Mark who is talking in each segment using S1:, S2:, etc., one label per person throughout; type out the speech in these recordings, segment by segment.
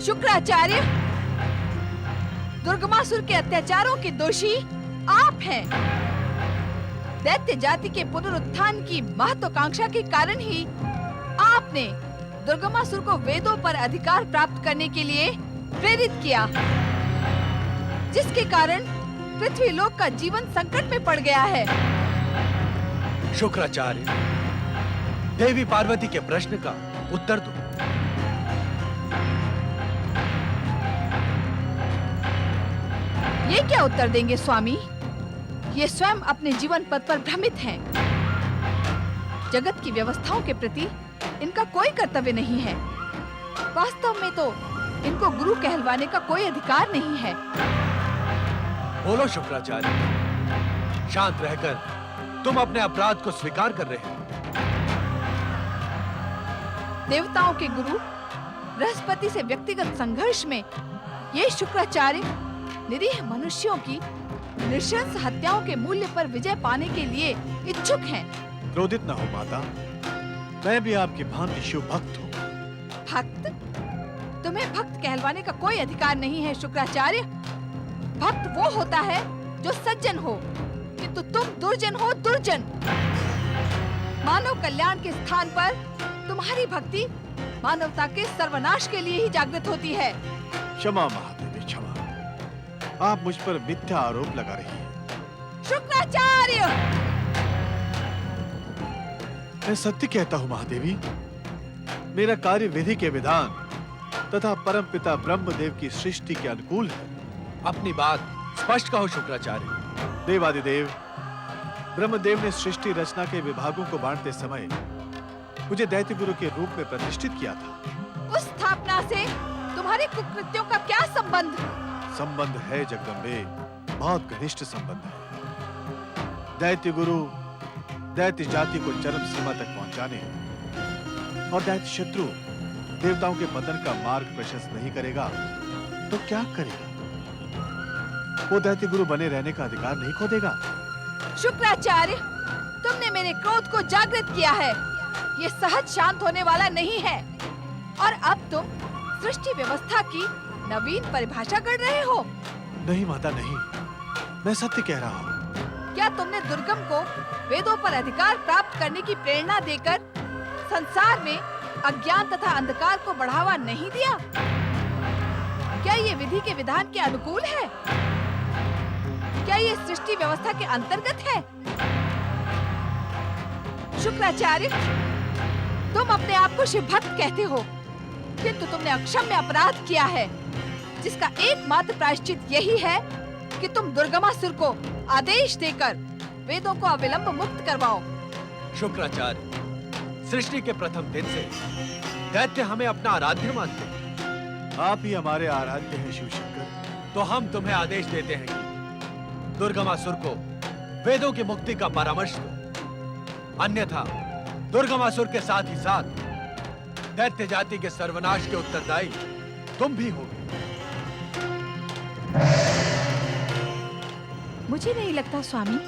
S1: शुक्राचार्य, दुर्गमासुर के अत्याचारों के दोषी आप हैं। दैत्य जाति के पुनरुत्थान की महत्वाकांक्षा के कारण ही आपने दुर्गमासुर को वेदों पर अधिकार प्राप्त करने के लिए प्रेरित किया, जिसके कारण पृथ्वी लोक का जीवन संकट में पड़ गया है।
S2: शुक्राचार्य, देवी पार्वती के प्रश्न का उत्तर दो।
S1: ये क्या उत्तर देंगे स्वामी? ये स्वयं अपने जीवन पथ पर भ्रमित हैं। जगत की व्यवस्थाओं के प्रति इनका कोई कर्तव्य नहीं है। वास्तव में तो इनको गुरु कहलवाने का कोई अधिकार नहीं है।
S2: बोलो शुक्राचार्य, शांत रहकर तुम अपने अपराध को स्वीकार कर रहे हो।
S1: देवताओं के गुरु बृहस्पति से व्यक्तिगत संघर्ष में ये शुक्राचार्य निरीह मनुष्यों की नृशंस हत्याओं के मूल्य पर विजय पाने के लिए इच्छुक हैं।
S3: क्रोधित न हो माता, मैं भी आपकी भांति शिव भक्त हूँ।
S1: भक्त? तुम्हें भक्त कहलवाने का कोई अधिकार नहीं है शुक्राचार्य। भक्त वो होता है जो सज्जन हो, किंतु तुम दुर्जन हो, दुर्जन। मानव कल्याण के स्थान पर तुम्हारी भक्ति मानवता के सर्वनाश के लिए ही जागृत होती है।
S3: क्षमा महादेवी, क्षमा। आप मुझ पर मिथ्या आरोप लगा रही हैं।
S1: शुक्राचार्य!
S3: मैं सत्य कहता हूँ महादेवी। मेरा कार्य विधि के विधान तथा परमपिता ब्रह्मदेव की सृष्टि के अनुकूल है।
S2: अपनी बात स्पष्ट कहो शुक्राचार्य।
S3: देवादिदेव ब्रह्मदेव ने सृष्टि रचना के विभागों को बांटते समय मुझे दैत्य गुरु के रूप में प्रतिष्ठित किया था।
S1: उस स्थापना से तुम्हारे कुकृत्यों का क्या संबंध?
S3: संबंध है जगदम्बे, बहुत घनिष्ठ संबंध है। दैत्य गुरु दैत्य जाति को चरम सीमा तक पहुंचाने और दैत्य शत्रु देवताओं के पतन का मार्ग प्रशस्त नहीं करेगा तो क्या करेगा? वो दैत्य गुरु बने रहने का अधिकार नहीं खो देगा।
S1: शुक्राचार्य, तुमने मेरे क्रोध को जागृत किया है। ये सहज शांत होने वाला नहीं है। और अब तुम सृष्टि व्यवस्था की नवीन परिभाषा कर रहे हो।
S3: नहीं माता, नहीं। मैं सत्य कह रहा हूँ।
S1: क्या तुमने दुर्गम को वेदों पर अधिकार प्राप्त करने की प्रेरणा देकर संसार में अज्ञान तथा अंधकार को बढ़ावा नहीं दिया? क्या ये विधि के विधान के अनुकूल है? क्या ये सृष्टि व्यवस्था के अंतर्गत है? शुक्राचार्य, तुम अपने आप को शिव भक्त कहते हो, किंतु तुमने अक्षम्य अपराध किया है, जिसका एकमात्र प्रायश्चित यही है कि तुम दुर्गमासुर को आदेश देकर वेदों को अविलंब मुक्त करवाओ।
S2: शुक्राचार्य, सृष्टि के प्रथम दिन से दैत्य हमें अपना आराध्य मानते हैं।
S3: आप ही हमारे आराध्य हैं शिव शंकर।
S2: तो हम तुम्हें आदेश देते हैं कि दुर्गमासुर को वेदों की मुक्ति का परामर्श दो, अन्यथा दुर्गमासुर के साथ ही साथ दैत्य जाति के सर्वनाश के उत्तरदायी तुम भी होगे।
S1: मुझे नहीं लगता स्वामी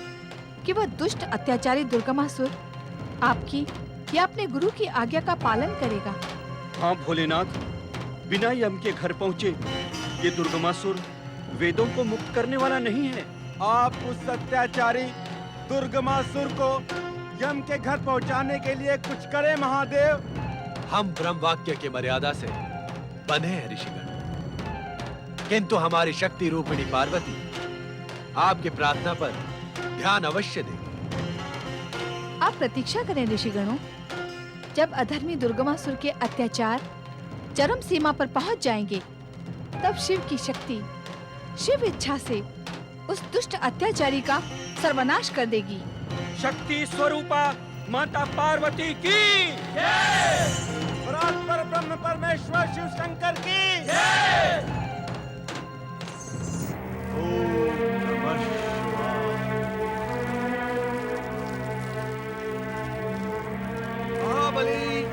S1: कि वह दुष्ट अत्याचारी दुर्गमासुर आपकी या अपने गुरु की आज्ञा का पालन करेगा।
S4: हाँ भोलेनाथ, बिना यम के घर पहुँचे ये दुर्गमासुर वेदों को मुक्त करने वाला नहीं है।
S5: आप उस अत्याचारी दुर्गमासुर को यम के घर पहुंचाने के लिए कुछ करें महादेव।
S2: हम ब्रह्म वाक्य की मर्यादा से बंधे हैं ऋषिगण, किंतु हमारी शक्ति रूपिणी पार्वती आपकी प्रार्थना पर ध्यान अवश्य देगी।
S1: आप प्रतीक्षा करें ऋषिगणों। जब अधर्मी दुर्गमासुर के अत्याचार चरम सीमा पर पहुंच जाएंगे, तब शिव की शक्ति शिव इच्छा से उस दुष्ट अत्याचारी का सर्वनाश कर देगी।
S4: शक्ति स्वरूपा माता पार्वती की
S5: जय। परात्पर ब्रह्म परमेश्वर शिव शंकर की जय।
S3: ओम नमः शिवाय।
S2: महाबली,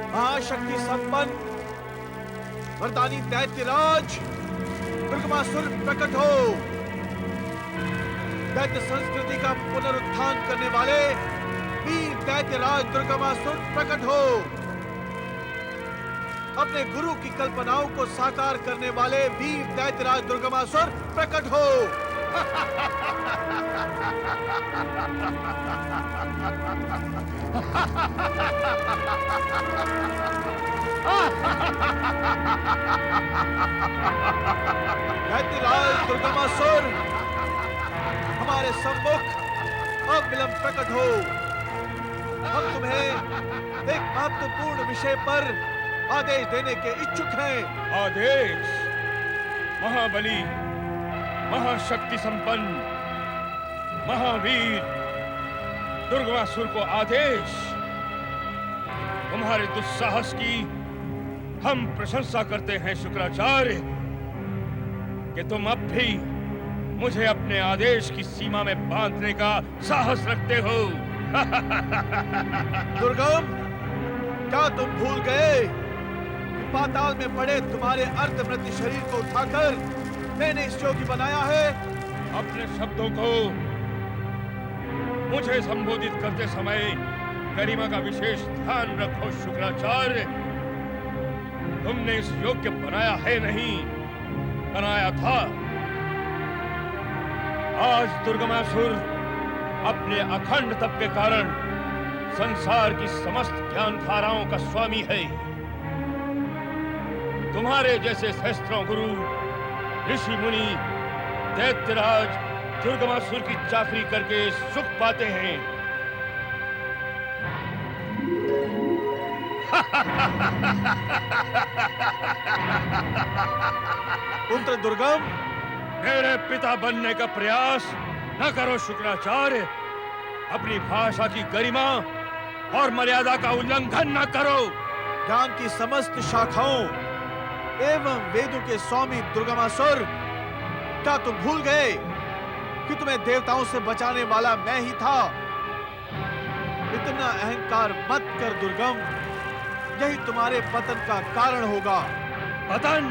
S2: महाशक्ति संपन्न वरदानी दैत्यराज दुर्गमासुर प्रकट हो। दैत्य संस्कृति का पुनरुत्थान करने वाले वीर दैत्यराज दुर्गमासुर प्रकट हो।
S3: अपने गुरु की कल्पनाओं को साकार करने वाले वीर दैत्यराज दुर्गमासुर प्रकट हो। दैत्यराज दुर्गमासुर हमारे सम्मुख अविलंब प्रकट हो। हम तुम्हें एक महत्वपूर्ण विषय पर आदेश देने के इच्छुक हैं।
S6: आदेश? महाबली, महाशक्ति संपन्न, महावीर दुर्गमासुर को आदेश? तुम्हारे दुस्साहस की हम प्रशंसा करते हैं शुक्राचार्य, कि तुम अब भी मुझे अपने आदेश की सीमा में बांधने का साहस रखते हो।
S3: दुर्गम, क्या तुम भूल गए कि पाताल में पड़े तुम्हारे अर्धमृत शरीर को उठाकर मैंने इस योगी बनाया है?
S6: अपने शब्दों को मुझे संबोधित करते समय गरिमा का विशेष ध्यान रखो शुक्राचार्य। तुमने इस योग्य बनाया है नहीं, बनाया था। आज दुर्गमासुर अपने अखंड तप के कारण संसार की समस्त ज्ञान धाराओं का स्वामी है। तुम्हारे जैसे सहस्त्रों गुरु, ऋषि मुनि, दैत्यराज दुर्गमासुर की चाकरी करके सुख पाते हैं।
S3: पुत्र दुर्गम,
S6: मेरे पिता बनने का प्रयास न करो शुक्राचार्य। अपनी भाषा की गरिमा और मर्यादा का उल्लंघन न करो।
S3: ज्ञान की समस्त शाखाओं एवं वेदों के स्वामी दुर्गमासुर, क्या तुम भूल गए कि तुम्हें देवताओं से बचाने वाला मैं ही था? इतना अहंकार मत कर दुर्गम, यही तुम्हारे पतन का कारण होगा।
S6: पतन?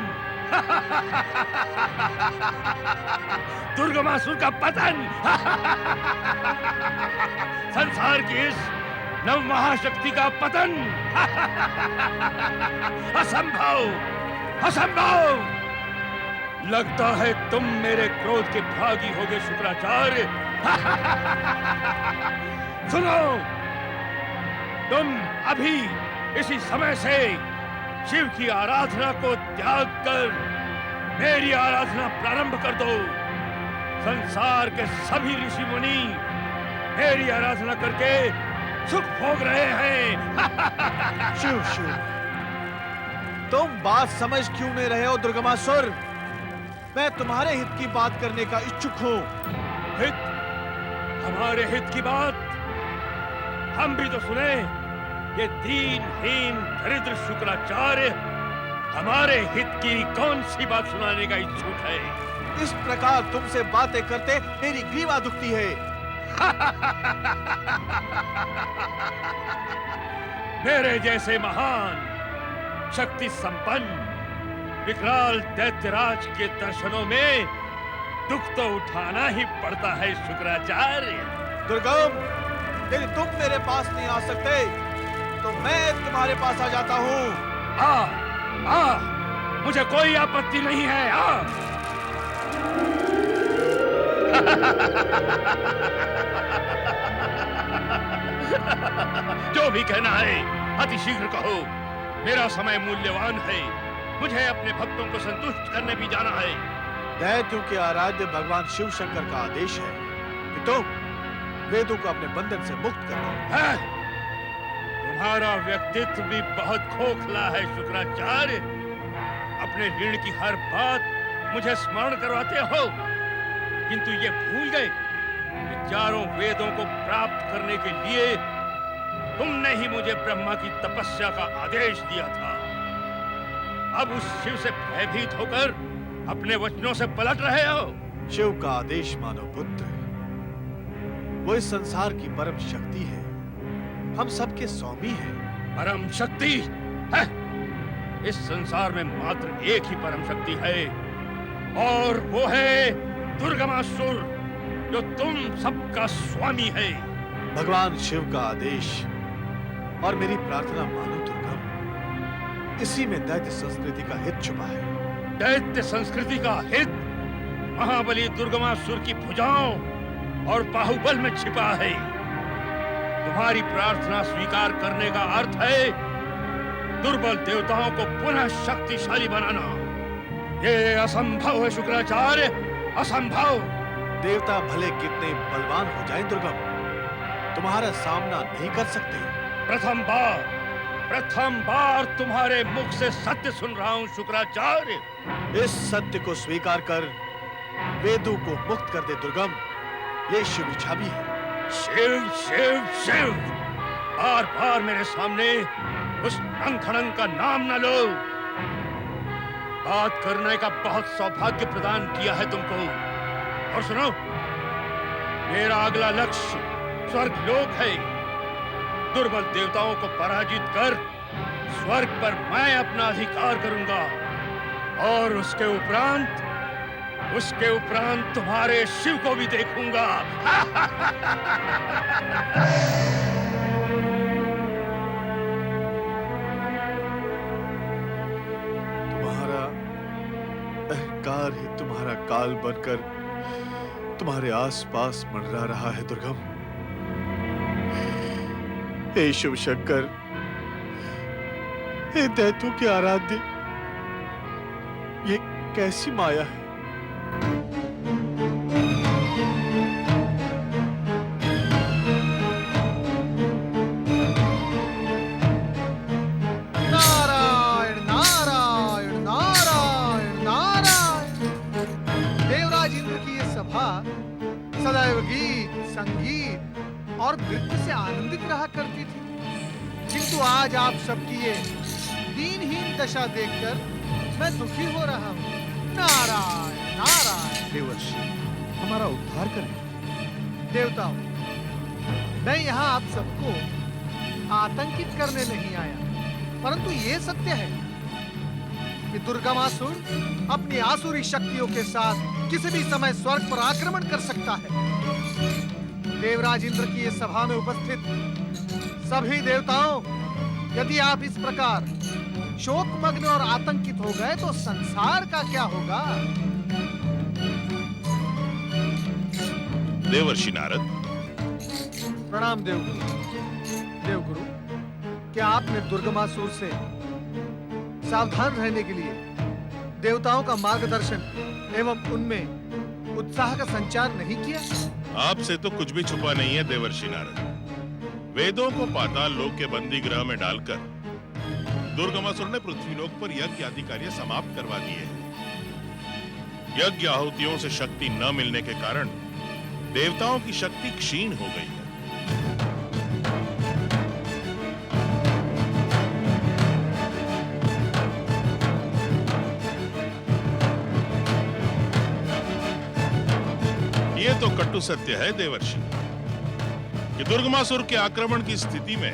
S6: दुर्गमासुर का पतन? संसार की इस नव महाशक्ति का पतन? असंभव, असंभव। लगता है तुम मेरे क्रोध के भागी होगे शुक्राचार्य। सुनो, तुम अभी इसी समय से शिव की आराधना को त्याग कर मेरी आराधना प्रारंभ कर दो। संसार के सभी ऋषि मुनि मेरी आराधना करके सुख भोग रहे हैं।
S3: शिव शिव, तुम बात समझ क्यों नहीं रहे हो दुर्गमासुर? मैं तुम्हारे हित की बात करने का इच्छुक हूँ।
S6: हित? हमारे हित की बात? हम भी तो सुने। ये दीनहीन दरिद्र शुक्राचार्य हमारे हित की कौन सी बात सुनाने का इच्छुक है?
S3: इस प्रकार तुमसे बातें करते मेरी ग्रीवा दुखती है।
S6: मेरे जैसे महान, शक्ति संपन्न, विकराल दैत्यराज के दर्शनों में दुख तो उठाना ही पड़ता है शुक्राचार्य।
S3: दुर्गम, यदि तुम मेरे पास नहीं आ सकते तो मैं तुम्हारे पास आ जाता हूँ।
S6: मुझे कोई आपत्ति नहीं है। जो भी कहना है अति शीघ्र कहो। मेरा समय मूल्यवान है। मुझे अपने भक्तों को संतुष्ट करने भी जाना है।
S3: दैत्यों के आराध्य भगवान शिव शंकर का आदेश है कि तुम वेदों को अपने बंधन से मुक्त करो।
S6: तुम्हारा व्यक्तित्व भी बहुत खोखला है शुक्राचार्य। अपने ऋण की हर बात मुझे स्मरण करवाते हो, किंतु ये भूल गए कि चारों वेदों को प्राप्त करने के लिए तुमने ही मुझे ब्रह्मा की तपस्या का आदेश दिया था। अब उस शिव से भयभीत होकर अपने वचनों से पलट रहे हो।
S3: शिव का आदेश मानो पुत्र, वो इस संसार की परम शक्ति है। हम सबके स्वामी हैं।
S6: परम शक्ति है? इस संसार में मात्र एक ही परम शक्ति है, और वो है दुर्गमासुर, जो तुम सबका स्वामी है।
S3: भगवान शिव का आदेश और मेरी प्रार्थना मानो दुर्गम। इसी में दैत्य संस्कृति का हित छुपा है।
S6: दैत्य संस्कृति का हित महाबली दुर्गमासुर की भुजाओं और बाहुबल में छिपा है। तुम्हारी प्रार्थना स्वीकार करने का अर्थ है दुर्बल देवताओं को पुनः शक्तिशाली बनाना। ये असंभव है शुक्राचार्य, असंभव।
S3: देवता भले कितने बलवान हो जाएं दुर्गम, तुम्हारा सामना नहीं कर सकते।
S6: प्रथम बार तुम्हारे मुख से सत्य सुन रहा हूँ शुक्राचार्य।
S3: इस सत्य को स्वीकार कर वेदों को मुक्त कर दे दुर्गम, ये शिव इच्छा भी है।
S6: शिव शिव शिव, बार बार मेरे सामने उस नंग का नाम न लो। बात करने का बहुत सौभाग्य प्रदान किया है तुमको। और सुनो, मेरा अगला लक्ष्य स्वर्ग लोक है। दुर्बल देवताओं को पराजित कर स्वर्ग पर मैं अपना अधिकार करूंगा और उसके उपरांत तुम्हारे शिव को भी देखूंगा।
S3: तुम्हारा अहंकार ही तुम्हारा काल बनकर तुम्हारे आसपास मंडरा रहा है दुर्गम। हे शिव शंकर, हे दैत्यों के आराध्य, ये कैसी माया है।
S7: नारायण नारायण नारायण नारायण। देवराज इंद्र की ये सभा सदैव गीत, संगीत और नृत्य से आनंदित रहा करती थी, किंतु आज आप सबकी ये दीनहीन दशा देखकर मैं दुखी हो रहा हूँ। नारायण नारायण।
S3: देवर्षि, हमारा उद्धार करें।
S7: देवताओं, मैं यहाँ आप सबको आतंकित करने नहीं आया, परंतु ये सत्य है कि दुर्गमासुर अपनी आसुरी शक्तियों के साथ किसी भी समय स्वर्ग पर आक्रमण कर सकता है। देवराज इंद्र की ये सभा में उपस्थित सभी देवताओं, यदि आप इस प्रकार शोकमग्न और आतंकित हो गए तो संसार का क्या होगा?
S8: देवर्षि नारद।
S7: प्रणाम देवगुरु। देवगुरु, क्या आपने दुर्गमासुर से सावधान रहने के लिए देवताओं का मार्गदर्शन एवं उनमें उत्साह का संचार नहीं किया?
S8: आपसे तो कुछ भी छुपा नहीं है देवर्षि नारद। वेदों को पाताल लोक के बंदी गृह में डालकर दुर्गमासुर ने पृथ्वीलोक पर यज्ञ आदि कार्य समाप्त करवा दिए हैं। यज्ञ आहुतियों से शक्ति न मिलने के कारण देवताओं की शक्ति क्षीण हो गई है। ये तो कटु सत्य है देवर्षि कि दुर्गमासुर के आक्रमण की स्थिति में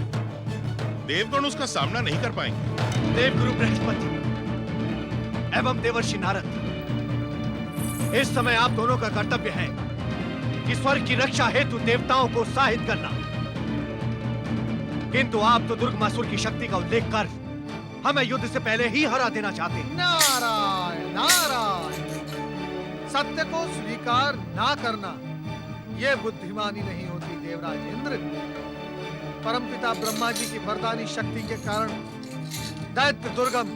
S8: देवगण उसका सामना नहीं कर पाएंगे।
S2: देवगुरु बृहस्पति एवं देवर्षि नारद, इस समय आप दोनों का कर्तव्य है कि स्वर्ग की रक्षा हेतु देवताओं को उत्साहित करना, किंतु आप तो दुर्गमासुर की शक्ति का उल्लेख कर हमें युद्ध से पहले ही हरा देना चाहते हैं।
S7: नारायण नारायण। सत्य को स्वीकार ना करना यह बुद्धिमानी नहीं होती देवराज इंद्र। परमपिता ब्रह्मा जी की वरदानी शक्ति के कारण दैत्य दुर्गम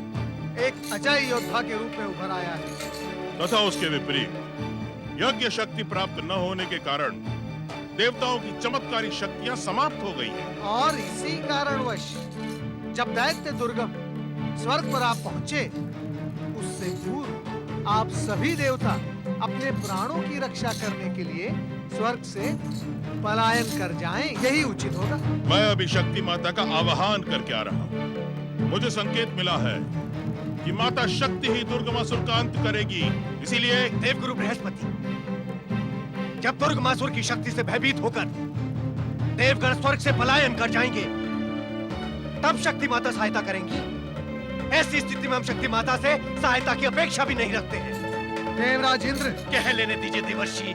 S7: एक अजय योद्धा के रूप में उभर आया है।
S8: तथा उसके विपरीत यज्ञ शक्ति प्राप्त न होने के कारण देवताओं की चमत्कारी शक्तियां समाप्त हो गई हैं।
S7: और इसी कारणवश जब दैत्य दुर्गम स्वर्ग पर आप पहुंचे, उससे पूर्व आप सभी देवता अपने प्राणों की रक्षा करने के लिए स्वर्ग से पलायन कर जाएं, यही उचित होगा।
S8: मैं अभी शक्ति माता का आवाहन करके आ रहा हूँ। मुझे संकेत मिला है कि माता शक्ति ही दुर्गमासुर का अंत करेगी। इसीलिए
S2: देवगुरु बृहस्पति, जब दुर्गमासुर की शक्ति से भयभीत होकर देवगण स्वर्ग से पलायन कर जाएंगे, तब शक्ति माता सहायता करेंगी। ऐसी स्थिति में हम शक्ति माता से सहायता की अपेक्षा भी नहीं रखते हैं।
S7: देवराज इंद्र,
S2: कह लेने दीजिए देवर्षि,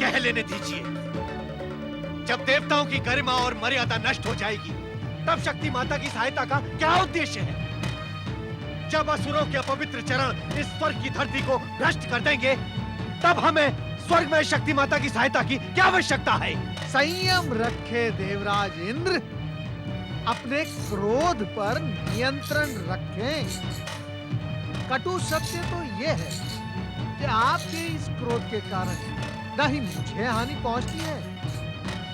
S2: कह लेने दीजिए। जब देवताओं की गरिमा और मर्यादा नष्ट हो जाएगी, तब शक्ति माता की सहायता का क्या उद्देश्य है?
S3: जब असुरों के अपवित्र चरण इस स्वर्ग की धरती को भ्रष्ट कर देंगे, तब हमें स्वर्ग में शक्ति माता की सहायता की क्या आवश्यकता है?
S7: संयम रखे देवराज इंद्र, अपने क्रोध पर नियंत्रण रखें। कटु सत्य तो यह है कि आपके इस क्रोध के कारण न ही मुझे हानि पहुंचती है,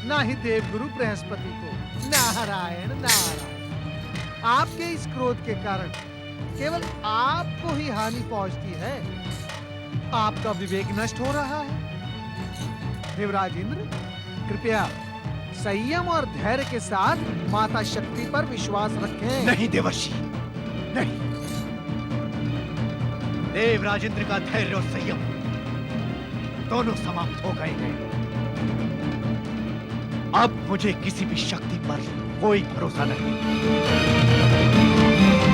S7: न ही देवगुरु बृहस्पति को। नारायण नारायण। आपके इस क्रोध के कारण केवल आपको ही हानि पहुंचती है। आपका विवेक नष्ट हो रहा है। देवराज इंद्र, कृपया संयम और धैर्य के साथ माता शक्ति पर विश्वास रखें।
S3: नहीं देवर्षि, नहीं। देवराज इंद्र का धैर्य और संयम दोनों समाप्त हो गए हैं। अब मुझे किसी भी शक्ति पर कोई भरोसा नहीं।